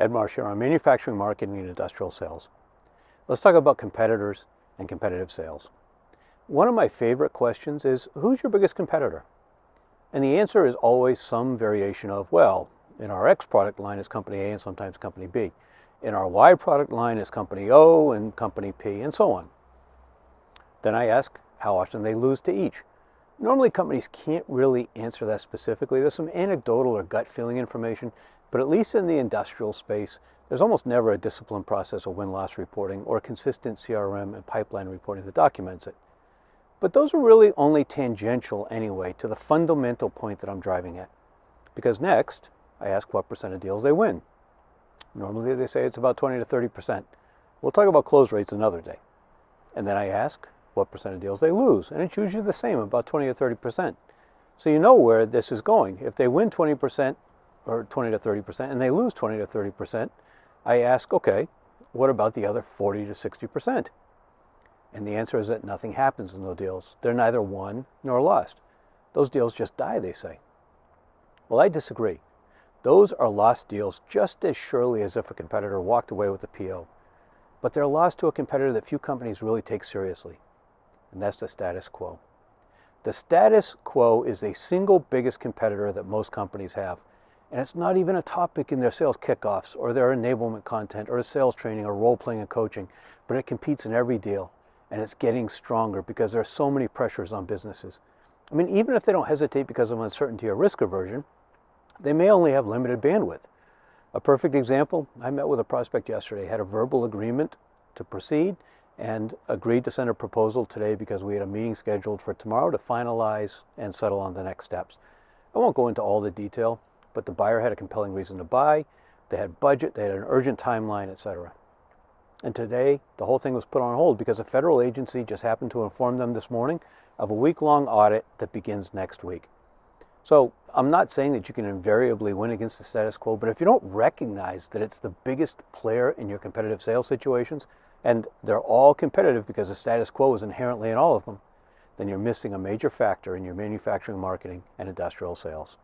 Ed Marsh here on manufacturing, marketing, and industrial sales. Let's talk about competitors and competitive sales. One of my favorite questions is, who's your biggest competitor? And the answer is always some variation of, well, in our X product line is company A and sometimes company B. In our Y product line is company O and company P, and so on. Then I ask how often they lose to each. Normally companies can't really answer that specifically. There's some anecdotal or gut feeling information, but at least in the industrial space, there's almost never a disciplined process of win-loss reporting or consistent CRM and pipeline reporting that documents it. But those are really only tangential anyway to the fundamental point that I'm driving at. Because next, I ask what percent of deals they win. Normally they say it's about 20 to 30%. We'll talk about close rates another day. And then I ask what percent of deals they lose, and it's usually the same, about 20 or 30%. So you know where this is going. If they win 20% or 20 to 30% and they lose 20 to 30%, I ask, okay, what about the other 40 to 60%? And the answer is that nothing happens in those deals. They're neither won nor lost. Those deals just die, they say. Well, I disagree. Those are lost deals just as surely as if a competitor walked away with a PO. But they're lost to a competitor that few companies really take seriously. And that's the status quo. The status quo is the single biggest competitor that most companies have. And it's not even a topic in their sales kickoffs or their enablement content or sales training or role-playing and coaching, but it competes in every deal. And it's getting stronger because there are so many pressures on businesses. I mean, even if they don't hesitate because of uncertainty or risk aversion, they may only have limited bandwidth. A perfect example, I met with a prospect yesterday, had a verbal agreement to proceed, and agreed to send a proposal today because we had a meeting scheduled for tomorrow to finalize and settle on the next steps. I won't go into all the detail, but the buyer had a compelling reason to buy, they had budget, they had an urgent timeline, etc. And today, the whole thing was put on hold because a federal agency just happened to inform them this morning of a week-long audit that begins next week. So I'm not saying that you can invariably win against the status quo, but if you don't recognize that it's the biggest player in your competitive sales situations, and they're all competitive because the status quo is inherently in all of them, then you're missing a major factor in your manufacturing, marketing, and industrial sales.